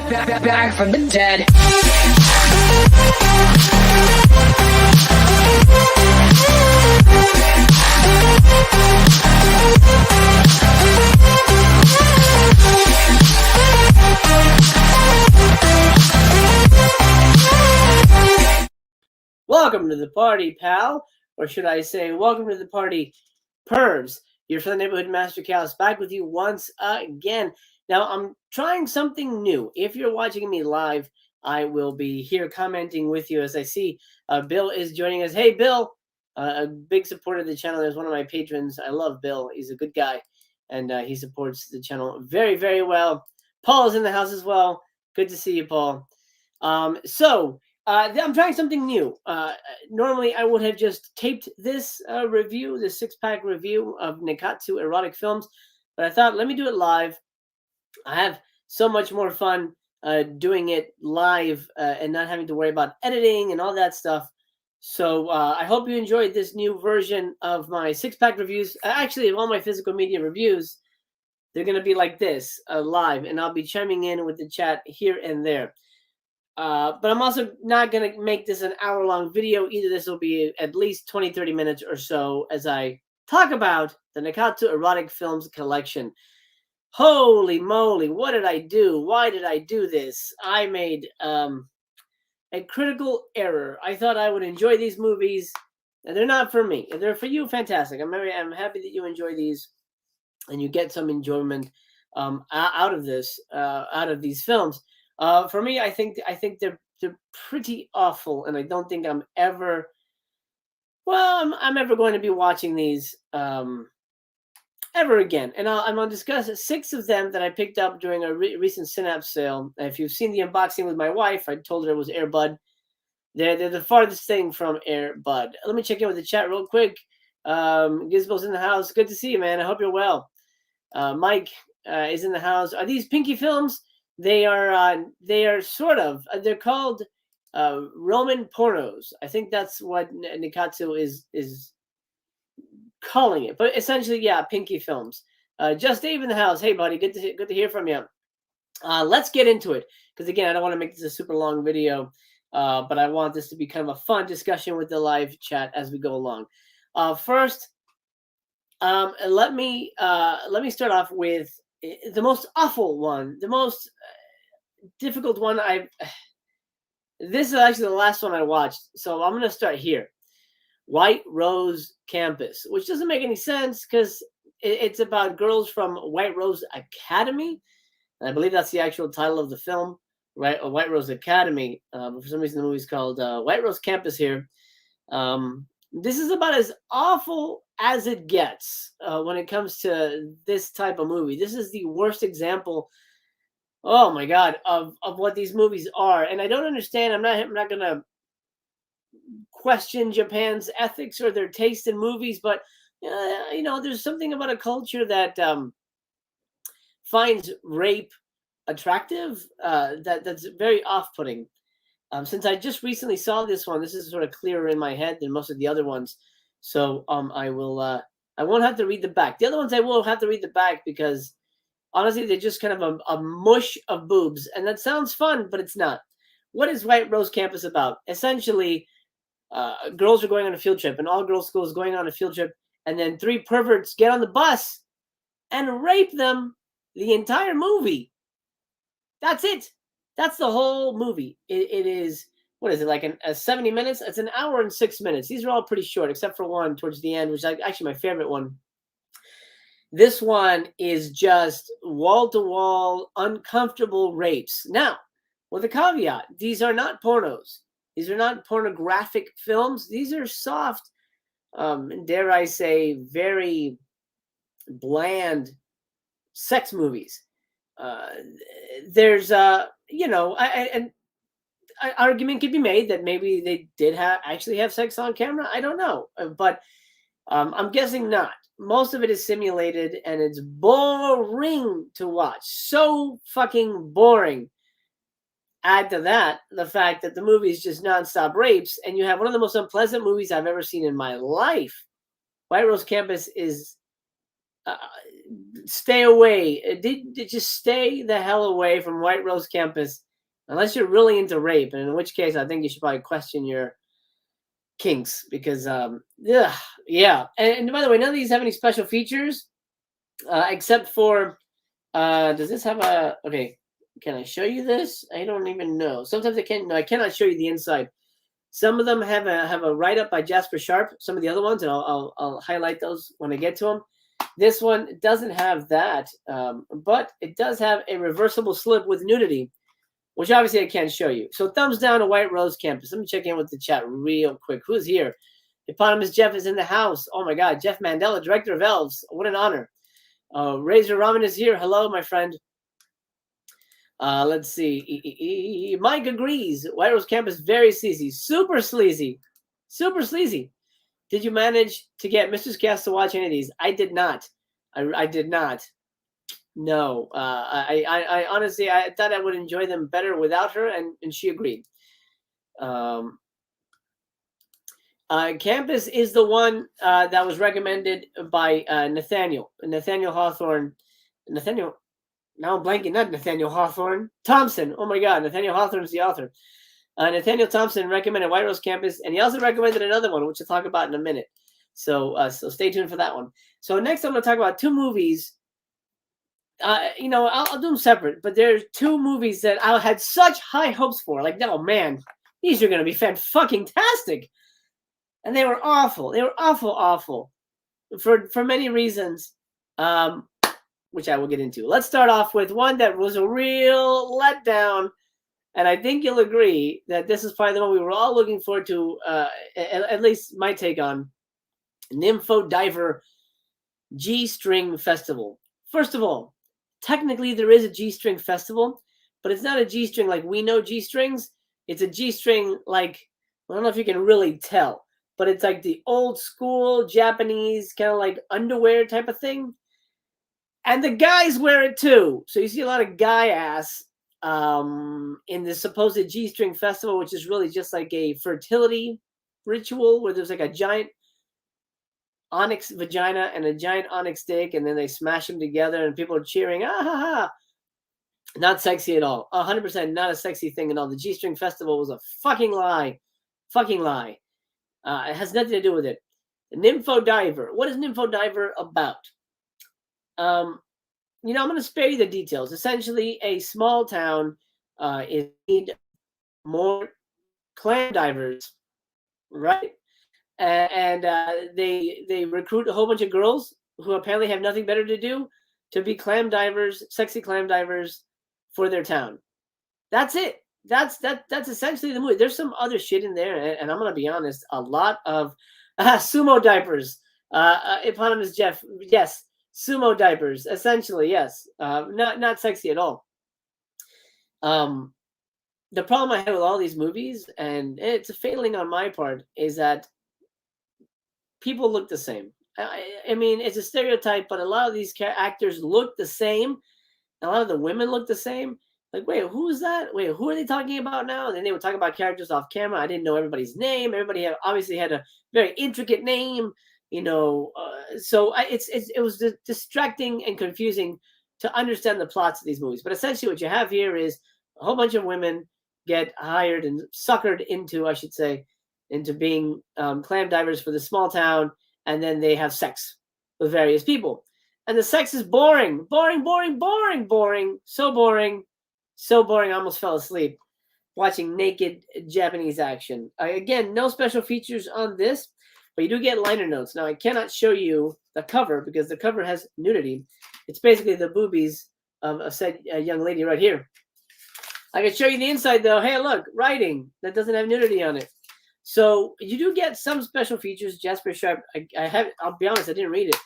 Back from the dead. Welcome to the party, pal. Or should I say, welcome to the party, pervs. Your friendly neighborhood Master Chaos back with you once again. Now, I'm trying something new. If you're watching me live, I will be here commenting with you as I see Bill is joining us. Hey, Bill, a big supporter of the channel. There's one of my patrons. I love Bill. He's a good guy, and he supports the channel very, very well. Paul is in the house as well. Good to see you, Paul. I'm trying something new. Normally, I would have just taped this review, this 6-pack review of Nikkatsu erotic films, but I thought, let me do it live. I have so much more fun doing it live and not having to worry about editing and all that stuff. So I hope you enjoyed this new version of my 6-pack reviews. Actually, of all my physical media reviews, they're going to be like this, live, and I'll be chiming in with the chat here and there. But I'm also not going to make this an hour-long video. Either this will be at least 20, 30 minutes or so as I talk about the Nikkatsu erotic films collection. Holy moly, what did I do? Why did I do this? I made a critical error. I thought I would enjoy these movies, and they're not for me. If they're for you, fantastic. I'm happy that you enjoy these and you get some enjoyment out of this, out of these films. For me, I think they're pretty awful, and I don't think I'm ever going to be watching these ever again. And I'm going to discuss 6 of them that I picked up during a recent Synapse sale. If you've seen the unboxing with my wife, I told her it was Air Bud. They're the farthest thing from Air Bud. Let me check in with the chat real quick. Gizmo's in the house. Good to see you, man. I hope you're well. Mike is in the house. Are these Pinky films? They are sort of. They're called Roman pornos. I think that's what Nikkatsu is calling it. But essentially, yeah, Pinky films. Just Dave in the house. Hey, buddy, good to hear from you. Let's get into it, because again, I don't want to make this a super long video, but I want this to be kind of a fun discussion with the live chat as we go along. First, let me start off with the most awful one, the most difficult one. This is actually the last one I watched, so I'm going to start here. White Rose Campus, which doesn't make any sense because it's about girls from White Rose Academy. And I believe that's the actual title of the film, right? White Rose Academy. For some reason, the movie's called White Rose Campus here. This is about as awful as it gets when it comes to this type of movie. This is the worst example, oh my God, of what these movies are. And I don't understand. I'm not going to question Japan's ethics or their taste in movies, but there's something about a culture that finds rape attractive that's very off-putting. Since I just recently saw this one, this is sort of clearer in my head than most of the other ones. So I won't have to read the back. The other ones I will have to read the back because honestly, they're just kind of a mush of boobs, and that sounds fun, but it's not. What is White Rose Campus about? Essentially, girls are going on a field trip, and all girls' school is going on a field trip, and then 3 perverts get on the bus and rape them the entire movie. That's it. That's the whole movie. It is, what is it, like 70 minutes? It's an hour and 6 minutes. These are all pretty short, except for one towards the end, which is actually my favorite one. This one is just wall-to-wall, uncomfortable rapes. Now, with a caveat, these are not pornos. These are not pornographic films. These are soft, dare I say, very bland sex movies. There's an argument could be made that maybe they did actually have sex on camera. I don't know, but I'm guessing not. Most of it is simulated, and it's boring to watch. So fucking boring. Add to that the fact that the movie is just nonstop rapes, and you have one of the most unpleasant movies I've ever seen in my life. White Rose Campus is stay away. Just stay the hell away from White Rose campus, unless you're really into rape, and in which case I think you should probably question your kinks because yeah. And by the way, none of these have any special features except for does this have a okay? Can I show you this? I don't even know. Sometimes I can't. No, I cannot show you the inside. Some of them have a write up by Jasper Sharp. Some of the other ones, and I'll highlight those when I get to them. This one doesn't have that, but it does have a reversible slip with nudity, which obviously I can't show you. So thumbs down to White Rose campus. Let me check in with the chat real quick. Who's here? Eponymous Jeff is in the house. Oh my God, Jeff Mandela, director of Elves. What an honor. Razor Ramen is here. Hello, my friend. Let's see. Mike agrees. White Rose campus very sleazy, super sleazy, super sleazy. Did you manage to get Mrs. Cass to watch any of these? I did not. I did not. No. I honestly I thought I would enjoy them better without her, and she agreed. Campus is the one that was recommended by Nathaniel Hawthorne. Nathaniel. Now I'm blanking. Not Nathaniel Hawthorne. Thompson. Oh my God. Nathaniel Hawthorne is the author. Nathaniel Thompson recommended White Rose Campus, and he also recommended another one, which we'll talk about in a minute. So stay tuned for that one. So next I'm going to talk about two movies. I'll do them separate, but there's two movies that I had such high hopes for. Like, oh man, these are going to be fantastic. And they were awful. They were awful for many reasons, which I will get into. Let's start off with one that was a real letdown. And I think you'll agree that this is probably the one we were all looking forward to, at least my take on Nympho Diver G-String Festival. First of all, technically there is a G-String Festival, but it's not a G-String like we know G-Strings. It's a G-String like, I don't know if you can really tell, but it's like the old school Japanese kind of like underwear type of thing. And the guys wear it too. So you see a lot of guy ass in the supposed G-String Festival, which is really just like a fertility ritual where there's like a giant onyx vagina and a giant onyx dick, and then they smash them together and people are cheering, ah ha ha. Not sexy at all. 100% not a sexy thing at all. The G-String Festival was a fucking lie. Fucking lie. It has nothing to do with it. Nympho Diver. What is Nympho Diver about? I'm going to spare you the details. Essentially, a small town is need more clam divers, right? And they recruit a whole bunch of girls who apparently have nothing better to do to be clam divers, sexy clam divers for their town. That's it. That's essentially the movie. There's some other shit in there, and I'm gonna be honest. A lot of sumo diapers. Eponymous Jeff. Yes. Sumo diapers, essentially, yes. Not sexy at all. The problem I have with all these movies, and it's a failing on my part, is that people look the same. I mean, it's a stereotype, but a lot of these actors look the same. A lot of the women look the same. Like, wait, who is that? Wait, who are they talking about now? And then they would talk about characters off camera. I didn't know everybody's name. Everybody obviously had a very intricate name. So it was distracting and confusing to understand the plots of these movies. But essentially what you have here is a whole bunch of women get hired and suckered into, I should say, into being clam divers for the small town, and then they have sex with various people. And the sex is boring. So boring. I almost fell asleep watching naked Japanese action. Again, no special features on this, but you do get liner notes. Now, I cannot show you the cover because the cover has nudity. It's basically the boobies of a said young lady right here. I can show you the inside, though. Hey, look, writing that doesn't have nudity on it. So you do get some special features. Jasper Sharp, I'll be honest, I didn't read it.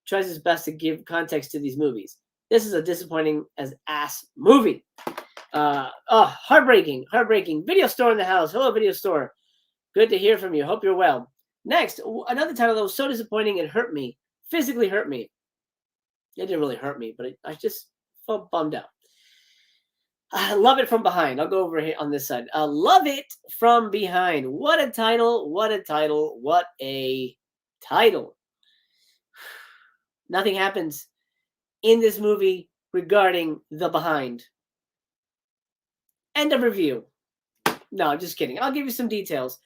Tries his best to give context to these movies. This is a disappointing as ass movie. Heartbreaking. Video store in the house. Hello, video store. Good to hear from you. Hope you're well. Next, another title that was so disappointing it hurt me. Physically hurt me. It didn't really hurt me, but I just felt bummed out. Love It From Behind. I'll go over here on this side. Love It From Behind. What a title. What a title. Nothing happens in this movie regarding the behind. End of review. No, I'm just kidding. I'll give you some details.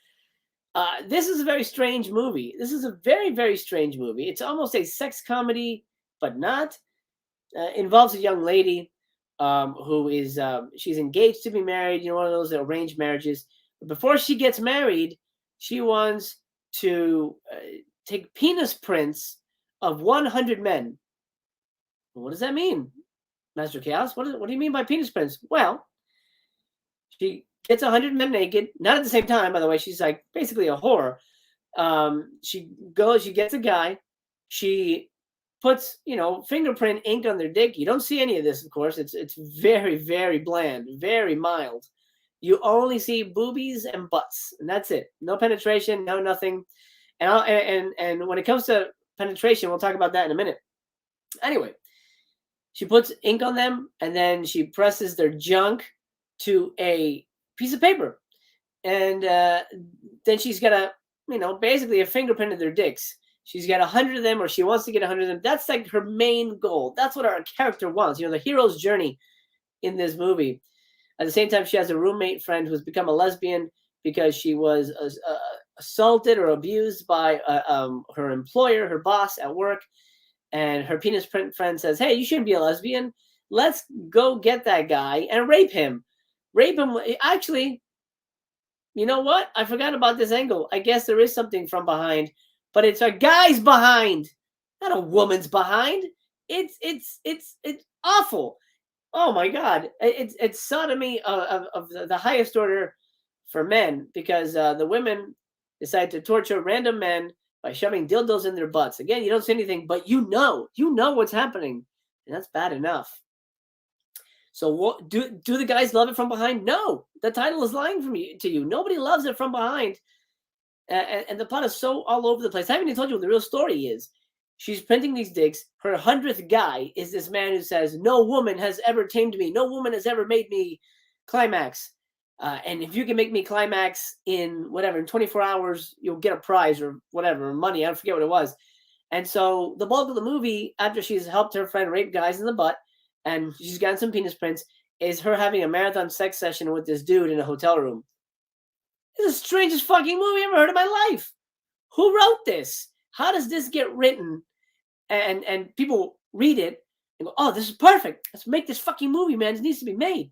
This is a very strange movie. This is a very, very strange movie. It's almost a sex comedy, but not. Involves a young lady who is, she's engaged to be married, one of those arranged marriages. But before she gets married, she wants to take penis prints of 100 men. What does that mean, Master Chaos? What do you mean by penis prints? Well, she gets 100 men naked, not at the same time, by the way. She's like basically a whore. She gets a guy, she puts, fingerprint ink on their dick. You don't see any of this, of course. It's very, very bland, very mild. You only see boobies and butts, and that's it. No penetration, no nothing. And when it comes to penetration, we'll talk about that in a minute. Anyway, she puts ink on them, and then she presses their junk to a piece of paper, and then she's got basically a fingerprint of their dicks. She's got 100 of them, or she wants to get 100 of them. That's like her main goal. That's what our character wants. The hero's journey in this movie. At the same time, she has a roommate friend who's become a lesbian because she was assaulted or abused by her employer, her boss at work. And her penis print friend says, hey, you shouldn't be a lesbian. Let's go get that guy and rape him. Rape him. Actually, you know what? I forgot about this angle. I guess there is something from behind, but it's a guy's behind, not a woman's behind. It's awful. Oh my God. It's sodomy of the highest order for men, because the women decide to torture random men by shoving dildos in their butts. Again, you don't see anything, but you know what's happening, and that's bad enough. So what do the guys love it from behind? No, the title is lying to you. Nobody loves it from behind, and the plot is so all over the place. I haven't even told you what the real story is. She's printing these dicks. Her 100th guy is this man who says, no woman has ever tamed me. No woman has ever made me climax. And if you can make me climax in 24 hours, you'll get a prize or whatever, money. I forget what it was. And so the bulk of the movie, after she's helped her friend rape guys in the butt, and she's gotten some penis prints, is her having a marathon sex session with this dude in a hotel room. It's the strangest fucking movie I've ever heard in my life. Who wrote this? How does this get written? And people read it and go, oh, this is perfect. Let's make this fucking movie, man. It needs to be made.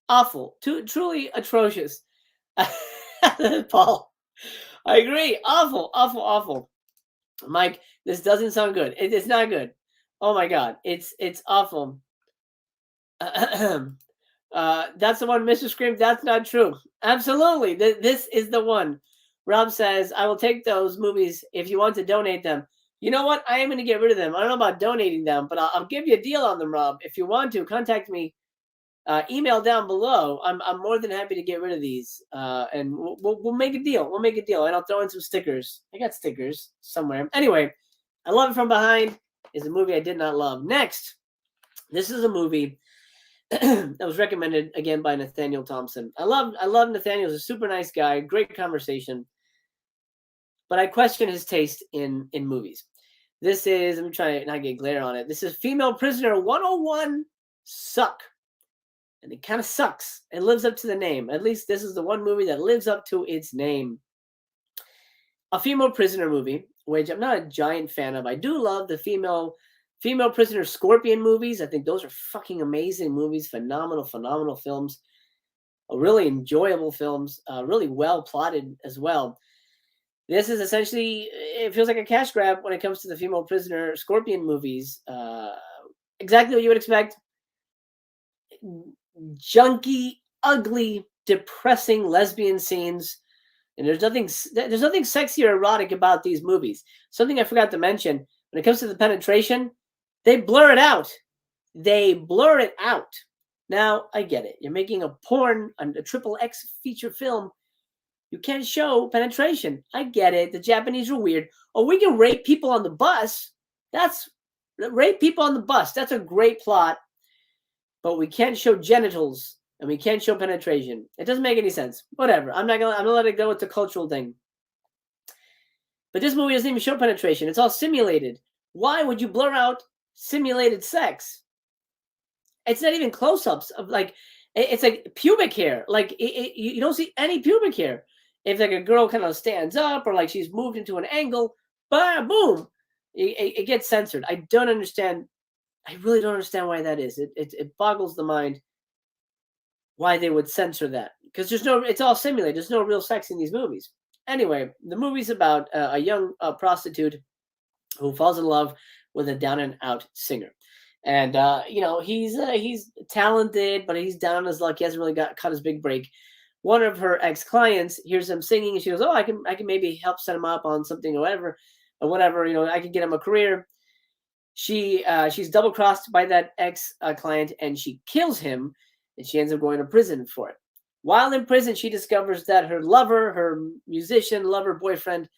Awful. Truly atrocious. Paul, I agree. Awful, awful, awful. Mike, this doesn't sound good. It's not good. Oh my God. It's awful. That's the one, Mr. Scream. That's not true. Absolutely. This is the one. Rob says, I will take those movies if you want to donate them. You know what? I am going to get rid of them. I don't know about donating them, but I'll give you a deal on them, Rob. If you want to, contact me. Email down below. I'm more than happy to get rid of these, and we'll make a deal. We'll make a deal, and I'll throw in some stickers. I got stickers somewhere. Anyway, I Love It From Behind is a movie I did not love. Next, this is a movie that was recommended again by Nathaniel Thompson. I love Nathaniel. He's a super nice guy. Great conversation, but I question his taste in movies. This is, I'm trying to not get glare on it. This is Female Prisoner 101 Suck. And it kind of sucks. It lives up to the name. At least this is the one movie that lives up to its name. A female prisoner movie, which I'm not a giant fan of. I do love the female prisoner Scorpion movies. I think those are fucking amazing movies. Phenomenal films. Really enjoyable films. Really well plotted as well. This is essentially, it feels like a cash grab when it comes to the female prisoner Scorpion movies. Exactly what you would expect. Junky, ugly, depressing lesbian scenes, and there's nothing sexy or erotic about these movies. Something I forgot to mention, when it comes to the penetration, they blur it out. Now, I get it. You're making a porn, a XXX feature film. You can't show penetration. I get it. The Japanese are weird. Oh, we can rape people on the bus. That's a great plot. But we can't show genitals and we can't show penetration. It doesn't make any sense. Whatever. I'm gonna let it go with the cultural thing. But this movie doesn't even show penetration. It's all simulated. Why would you blur out simulated sex? It's not even close-ups of like, it's like pubic hair. Like you don't see any pubic hair. If like a girl kind of stands up or like she's moved into an angle, bam, boom, it gets censored. I don't understand. I really don't understand why that is. It boggles the mind why they would censor that, because there's no. It's all simulated. There's no real sex in these movies. Anyway, the movie's about a young prostitute who falls in love with a down and out singer. And he's talented, but he's down on his luck. He hasn't really cut his big break. One of her ex-clients hears him singing, and she goes, "Oh, I can maybe help set him up on something or whatever. I can get him a career." She's double-crossed by that ex-client, and she kills him, and she ends up going to prison for it. While in prison, she discovers that her lover, her musician lover boyfriend,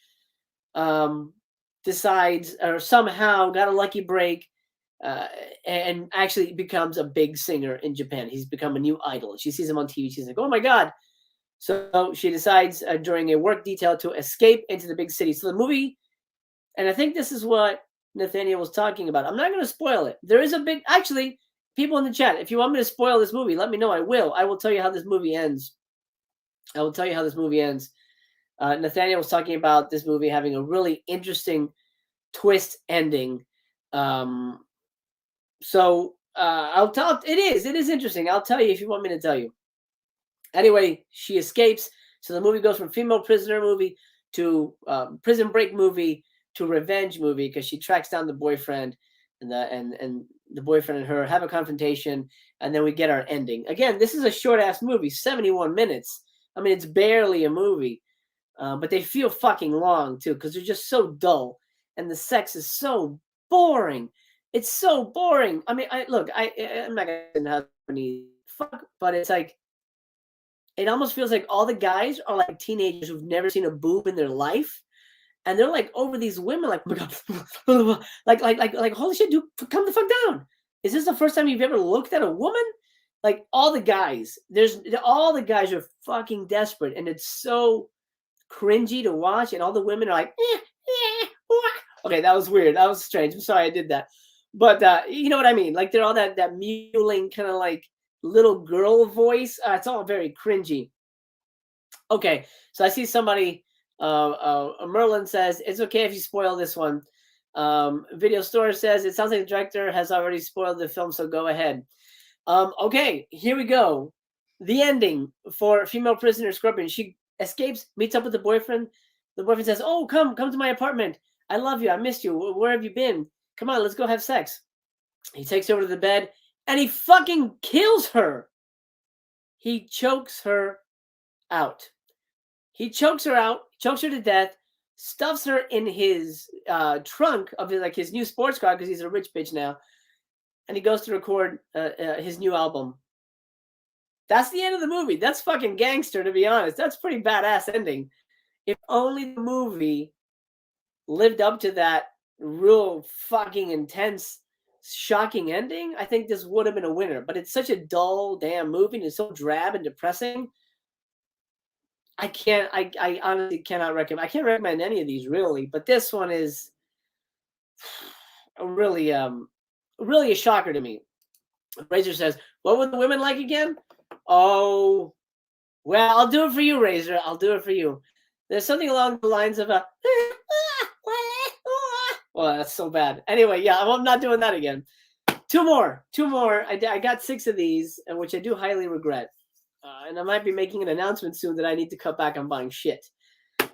decides or somehow got a lucky break. And actually becomes a big singer in Japan. He's become a new idol. She sees him on TV. She's like, "Oh my God." So she decides during a work detail to escape into the big city. So the movie, and I think this is what Nathaniel was talking about. I'm not going to spoil it. There is actually, people in the chat, if you want me to spoil this movie, let me know. I will. I will tell you how this movie ends. Nathaniel was talking about this movie having a really interesting twist ending. So I'll tell. It is interesting. I'll tell you if you want me to tell you. Anyway, she escapes. So the movie goes from female prisoner movie to prison break movie to revenge movie, because she tracks down the boyfriend, and the boyfriend and her have a confrontation, and then we get our ending. Again, this is a short ass movie, 71 minutes. I mean, it's barely a movie, but they feel fucking long too, because they're just so dull, and the sex is so boring. It's so boring. I mean, I'm not gonna have any fuck, but it's like, it almost feels like all the guys are like teenagers who've never seen a boob in their life, and they're like over these women, like, oh my God, like holy shit, dude, come the fuck down. Is this the first time you've ever looked at a woman? Like all the guys are fucking desperate, and it's so cringy to watch, and all the women are like, okay, that was weird. That was strange. I'm sorry I did that. But you know what I mean? Like they're all that mewling kind of like little girl voice. It's all very cringy. Okay, so I see somebody, Merlin says, it's okay if you spoil this one. Video Store says, it sounds like the director has already spoiled the film, so go ahead. Okay, here we go. The ending for female prisoner Scorpion. She escapes, meets up with the boyfriend. The boyfriend says, "Oh, come to my apartment. I love you. I missed you. Where have you been? Come on, let's go have sex." He takes her over to the bed, and he fucking kills her. He chokes her out. He chokes her out, chokes her to death, stuffs her in his trunk of his new sports car, because he's a rich bitch now, and he goes to record his new album. That's the end of the movie. That's fucking gangster, to be honest. That's pretty badass ending. If only the movie lived up to that real fucking intense, shocking ending, I think this would have been a winner. But it's such a dull damn movie, and it's so drab and depressing. I honestly cannot recommend. I can't recommend any of these really, but this one is really a shocker to me. Razor says, "What would the women like again?" Oh, well, I'll do it for you, Razor. I'll do it for you. There's something along the lines of well, that's so bad. Anyway, yeah, I'm not doing that again. Two more. I got 6 of these, which I do highly regret. And I might be making an announcement soon that I need to cut back on buying shit.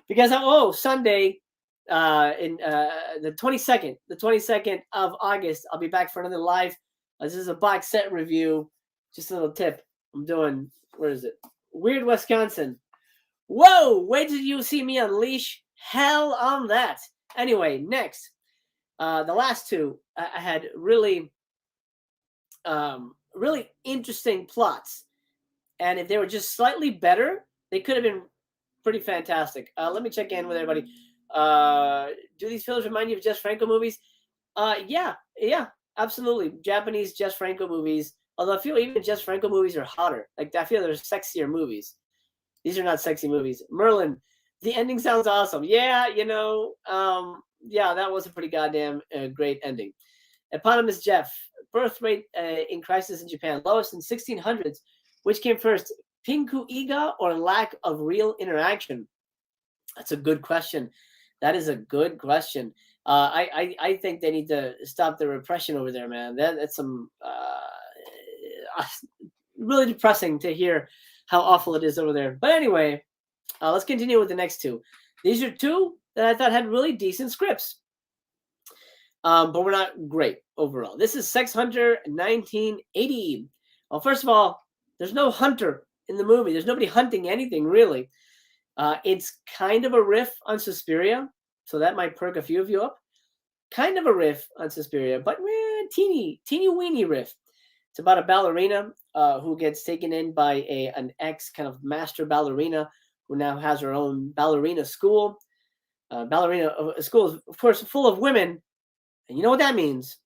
Because, Sunday, in the 22nd of August, I'll be back for another live. This is a box set review. Just a little tip. I'm doing, where is it? Weird, Wisconsin. Whoa, wait till you see me unleash hell on that. Anyway, next. The last 2, I had really interesting plots. And if they were just slightly better, they could have been pretty fantastic. Let me check in with everybody. Do these films remind you of Jess Franco movies? Yeah, absolutely. Japanese Jess Franco movies. Although I feel even Jess Franco movies are hotter. Like I feel they're sexier movies. These are not sexy movies. Merlin, the ending sounds awesome. Yeah, yeah, that was a pretty goddamn great ending. Eponymous Jeff, birth rate in crisis in Japan, lowest in 1600s. Which came first, Pinku Iga or lack of real interaction? That's a good question. That is a good question. I think they need to stop the repression over there, man. That's some really depressing to hear how awful it is over there. But anyway, let's continue with the next two. These are two that I thought had really decent scripts, but were not great overall. This is Sex Hunter 1980. Well, first of all, there's no hunter in the movie. There's nobody hunting anything, really. It's kind of a riff on Suspiria, so that might perk a few of you up. Kind of a riff on Suspiria, but teeny weeny riff. It's about a ballerina who gets taken in by an ex kind of master ballerina who now has her own ballerina school. Ballerina school is, of course, full of women, and you know what that means?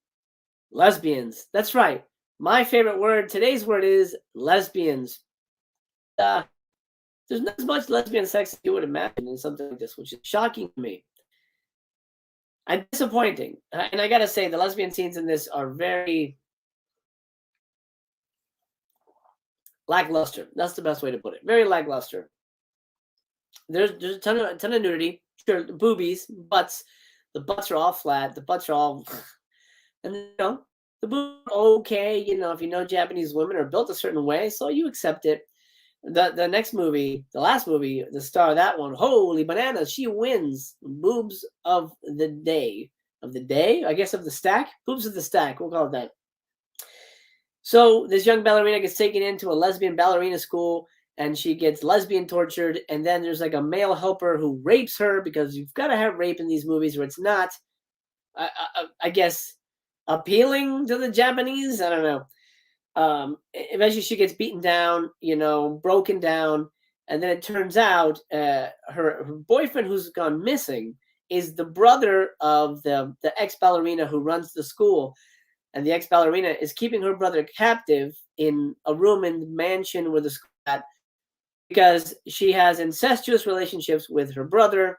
Lesbians. That's right. My favorite word, today's word, is lesbians. There's not as much lesbian sex as you would imagine in something like this, which is shocking to me. And disappointing. And I gotta say, the lesbian scenes in this are very lackluster. That's the best way to put it. Very lackluster. There's a ton of nudity. Sure, boobies, butts. The butts are all flat. The butts are all, and the boobs are okay. If you know Japanese women are built a certain way, so you accept it. The next movie, the last movie, the star of that one, holy bananas, she wins. Boobs of the day. Of the day? I guess of the stack? Boobs of the stack. We'll call it that. So this young ballerina gets taken into a lesbian ballerina school, and she gets lesbian tortured, and then there's like a male helper who rapes her, because you've got to have rape in these movies where it's not, I guess, appealing to the Japanese. I don't know. Eventually she gets beaten down, broken down, and then it turns out her boyfriend, who's gone missing, is the brother of the ex-ballerina who runs the school, and the ex-ballerina is keeping her brother captive in a room in the mansion where the school is at, because she has incestuous relationships with her brother.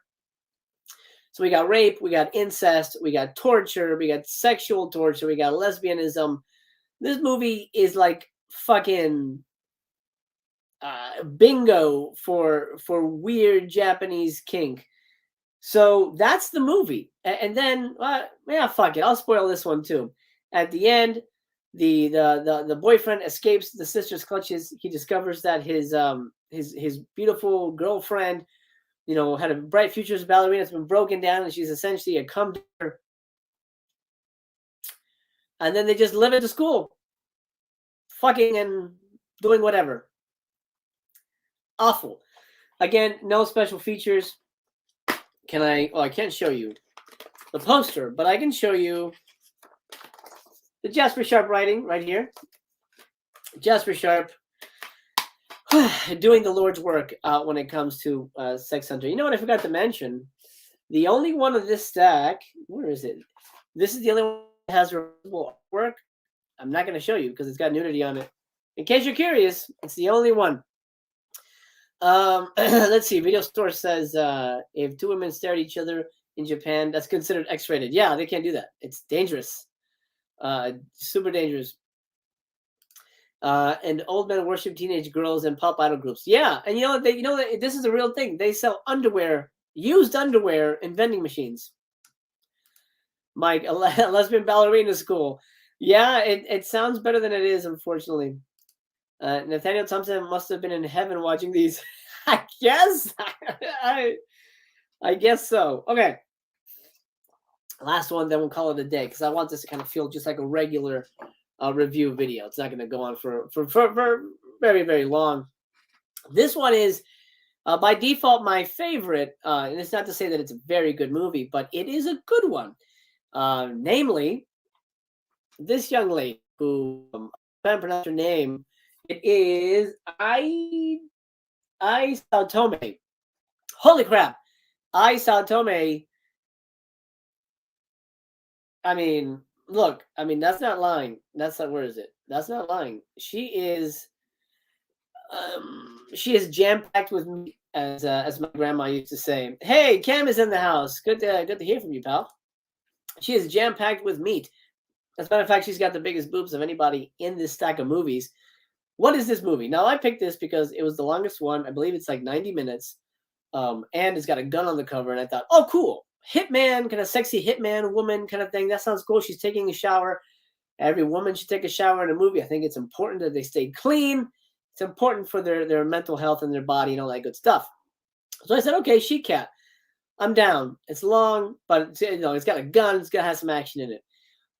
So we got rape, we got incest, we got torture, we got sexual torture, we got lesbianism. This movie is like fucking bingo for weird Japanese kink. So that's the movie. And then, fuck it. I'll spoil this one too. At the end, the boyfriend escapes the sister's clutches. He discovers that his beautiful girlfriend, had a bright future as a ballerina, has been broken down, and she's essentially a cum digger. And then they just live at the school, fucking and doing whatever. Awful. Again, no special features. I can't show you the poster, but I can show you the Jasper Sharp writing right here. Jasper Sharp doing the Lord's work when it comes to Sex Hunter. You know what I forgot to mention? The only one of this stack, where is it? This is the only one that has removable artwork. I'm not going to show you because it's got nudity on it. In case you're curious, it's the only one. Let's see. Video Store says if two women stare at each other in Japan, that's considered X-rated. Yeah, they can't do that. It's dangerous. Super dangerous. And old men worship teenage girls and pop idol groups. Yeah, and this is a real thing. They sell underwear, used underwear, in vending machines. Mike, a lesbian ballerina school. Yeah, it sounds better than it is, unfortunately. Nathaniel Thompson must have been in heaven watching these. I guess. I guess so. Okay. Last one, then we'll call it a day, because I want this to kind of feel just like a regular review video. It's not going to go on for very, very long. This one is, by default, my favorite. And it's not to say that it's a very good movie, but it is a good one. Namely, this young lady who, I can't pronounce her name. It is Ai Saotome. Holy crap. Ai Saotome. I mean, look, that's not lying. That's not, where is it? That's not lying. She is She is jam-packed with meat, as my grandma used to say. Hey, Cam is in the house. Good to hear from you, pal. She is jam-packed with meat. As a matter of fact, she's got the biggest boobs of anybody in this stack of movies. What is this movie? Now, I picked this because it was the longest one. I believe it's like 90 minutes. And it's got a gun on the cover. And I thought, oh, cool. Hitman, kind of sexy hitman woman kind of thing. That sounds cool. She's taking a shower. Every woman should take a shower in a movie. I think it's important that they stay clean. It's important for their mental health and their body and all that good stuff. So I said, okay, She Cat. I'm down. It's long, but it's got a gun. It's got to have some action in it.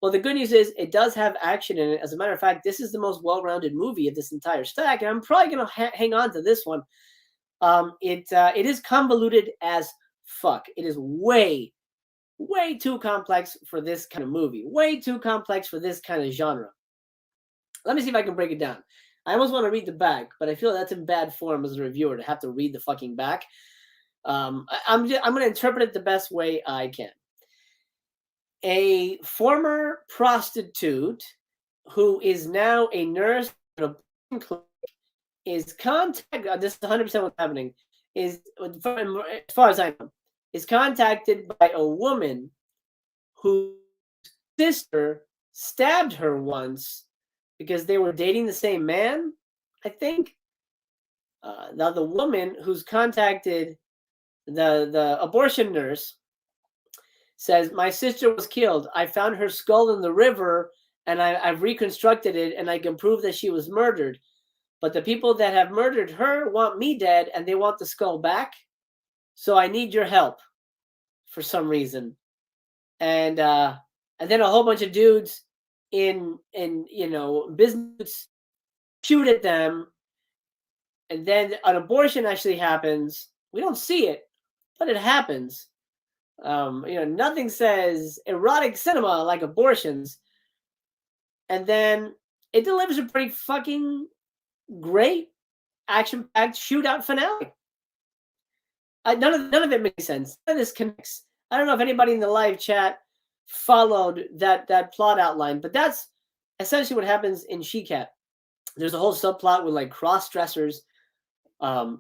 Well, the good news is it does have action in it. As a matter of fact, this is the most well-rounded movie of this entire stack, and I'm probably going to hang on to this one. It is convoluted as fuck. It is way too complex for this kind of movie. Way too complex for this kind of genre. Let me see if I can break it down. I almost want to read the back, but I feel that's in bad form as a reviewer to have to read the fucking back. I'm going to interpret it the best way I can. A former prostitute who is now a nurse at a clinic is contacted. This is 100% what's happening. Is, as far as I know, is contacted by a woman whose sister stabbed her once because they were dating the same man, I think. Now the woman who's contacted the abortion nurse says, my sister was killed. I found her skull in the river and I've reconstructed it and I can prove that she was murdered. But the people that have murdered her want me dead and they want the skull back. So I need your help for some reason. And then a whole bunch of dudes in business shoot at them. And then an abortion actually happens. We don't see it, but it happens. Nothing says erotic cinema like abortions. And then it delivers a pretty fucking great action-packed shootout finale. None of it makes sense. None of this connects. I don't know if anybody in the live chat followed that plot outline, but that's essentially what happens in She Cat. There's a whole subplot with like cross-dressers or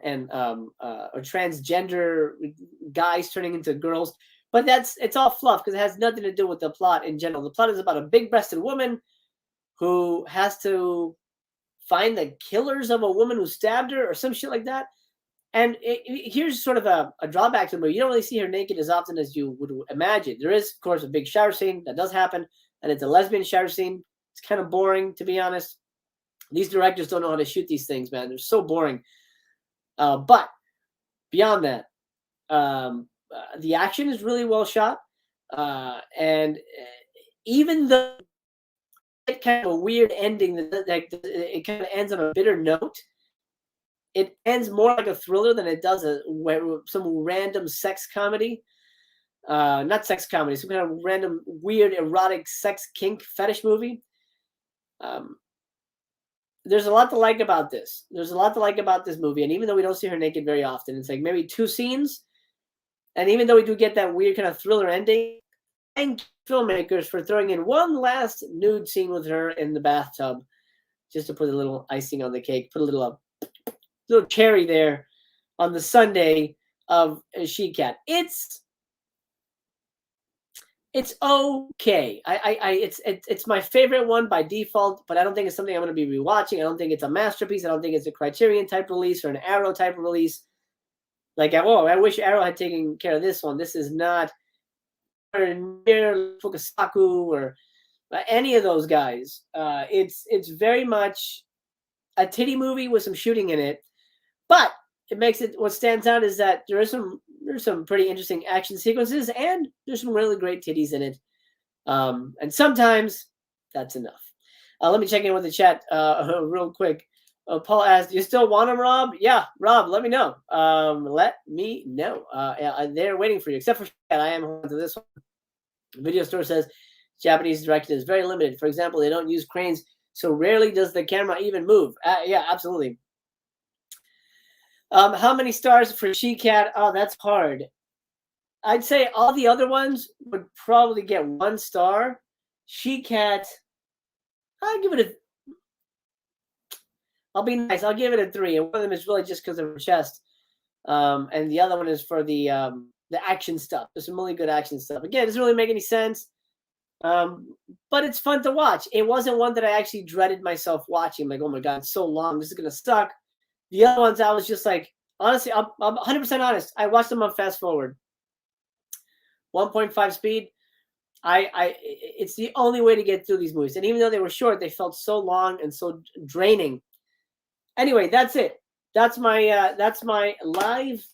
transgender guys turning into girls. But it's all fluff because it has nothing to do with the plot in general. The plot is about a big-breasted woman who has to find the killers of a woman who stabbed her or some shit like that. And here's sort of a drawback to the movie. You don't really see her naked as often as you would imagine. There is, of course, a big shower scene. That does happen. And it's a lesbian shower scene. It's kind of boring, to be honest. These directors don't know how to shoot these things, man. They're so boring. But beyond that, the action is really well shot. And even though it kind of a weird ending, it kind of ends on a bitter note, it ends more like a thriller than it does some random sex comedy. Not sex comedy, some kind of random weird erotic sex kink fetish movie. There's a lot to like about this. There's a lot to like about this movie. And even though we don't see her naked very often, it's like maybe 2 scenes. And even though we do get that weird kind of thriller ending, thank filmmakers for throwing in one last nude scene with her in the bathtub, just to put a little icing on the cake, put a little cherry there on the sundae of She Cat. It's okay. It's my favorite one by default, but I don't think it's something I'm going to be rewatching. I don't think it's a masterpiece. I don't think it's a Criterion type release or an Arrow type release. Like, I wish Arrow had taken care of this one. This is not near Fukasaku or any of those guys. It's very much a titty movie with some shooting in it, but it makes it. What stands out is that there's some pretty interesting action sequences and there's some really great titties in it. And sometimes that's enough. Let me check in with the chat real quick. Paul asked, "You still want them, Rob?" Yeah, Rob, let me know. Let me know. They're waiting for you. Except for I am on to this one. The video store says Japanese direction is very limited. For example, they don't use cranes, so rarely does the camera even move. Yeah, absolutely. How many stars for She Cat? Oh, that's hard. I'd say all the other ones would probably get 1 star. She Cat, I'd give it I'll be nice. I'll give it a 3. And one of them is really just because of her chest. And the other one is for the action stuff. There's some really good action stuff. Again, it doesn't really make any sense. But it's fun to watch. It wasn't one that I actually dreaded myself watching. Like, oh my God, it's so long. This is going to suck. The other ones, I was just like, honestly, I'm 100% honest. I watched them on fast forward. 1.5 speed. It's the only way to get through these movies. And even though they were short, they felt so long and so draining. Anyway, that's it. That's my live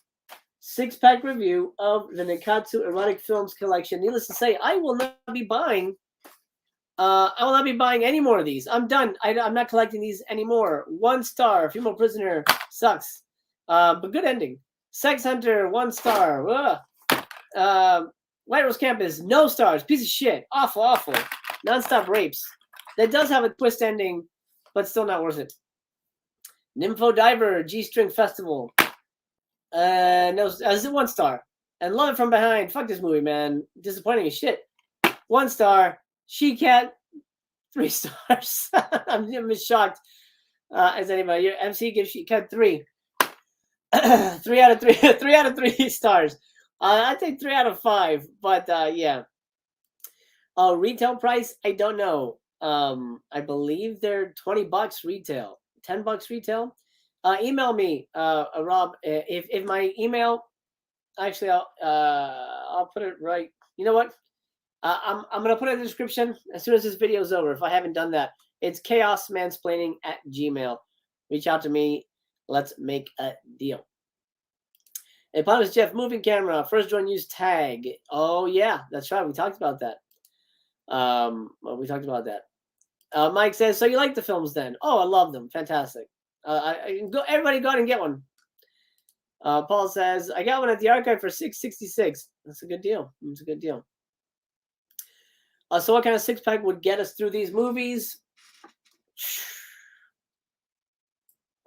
6-pack review of the Nikkatsu Erotic Films collection. Needless to say, I will not be buying any more of these. I'm done. I'm not collecting these anymore. 1 star. Female Prisoner sucks. But good ending. Sex Hunter, 1 star. White Rose Campus, no stars. Piece of shit. Awful, awful. Non-stop rapes. That does have a twist ending, but still not worth it. Nympho Diver, G-String Festival. No, is it 1 star? And Love It From Behind. Fuck this movie, man. Disappointing as shit. 1 star. She Cat, 3 stars. I'm as shocked as anybody. Your MC gives She Cat 3. 3 out of 3. 3 out of 3 stars. I'd say 3 out of 5. But yeah. Retail price, I don't know. I believe they're $20 retail. $10 retail. Email me, Rob. If my email, actually, I'll put it right. You know what? I'm gonna put it in the description as soon as this video is over. If I haven't done that, it's chaosmansplaining@gmail.com. Reach out to me. Let's make a deal. Hey, Pontus Jeff, moving camera. First join use tag. Oh yeah, that's right. We talked about that. Mike says, so you like the films then? Oh, I love them. Fantastic. Everybody go out and get one. Paul says, I got one at the archive for $6.66. That's a good deal. It's a good deal. So what kind of 6-pack would get us through these movies?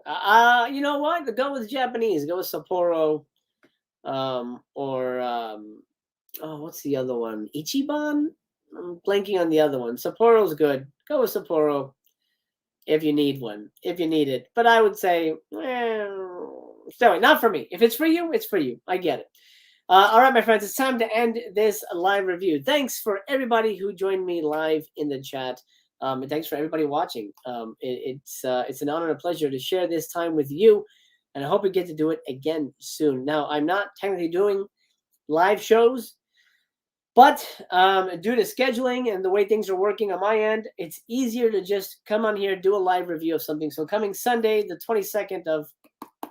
You know what? Go with Japanese. Go with Sapporo. What's the other one? Ichiban? I'm blanking on the other one. Sapporo's good. Go with Sapporo if you need one, if you need it. But I would say, sorry, not for me. If it's for you, it's for you. I get it. All right, my friends, it's time to end this live review. Thanks for everybody who joined me live in the chat. And thanks for everybody watching. It's an honor and a pleasure to share this time with you. And I hope we get to do it again soon. Now, I'm not technically doing live shows, but due to scheduling and the way things are working on my end, it's easier to just come on here, do a live review of something. So coming Sunday, the 22nd of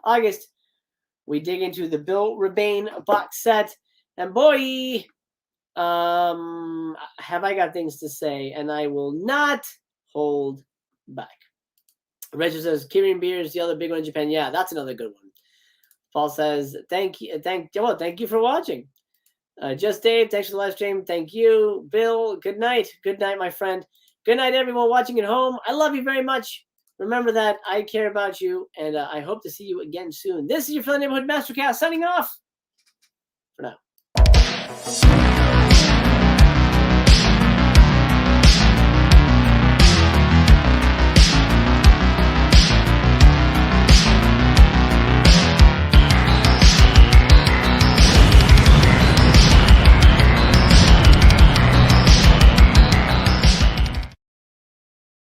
August, we dig into the Bill Rebane box set. And boy, have I got things to say, and I will not hold back. Rachel says, Kirin Beer is the other big one in Japan. Yeah, that's another good one. Paul says, thank you for watching. Just Dave, thanks for the live stream. Thank you. Bill, good night. Good night, my friend. Good night, everyone watching at home. I love you very much. Remember that I care about you, and I hope to see you again soon. This is your Friendly Neighborhood Mastercast signing off for now.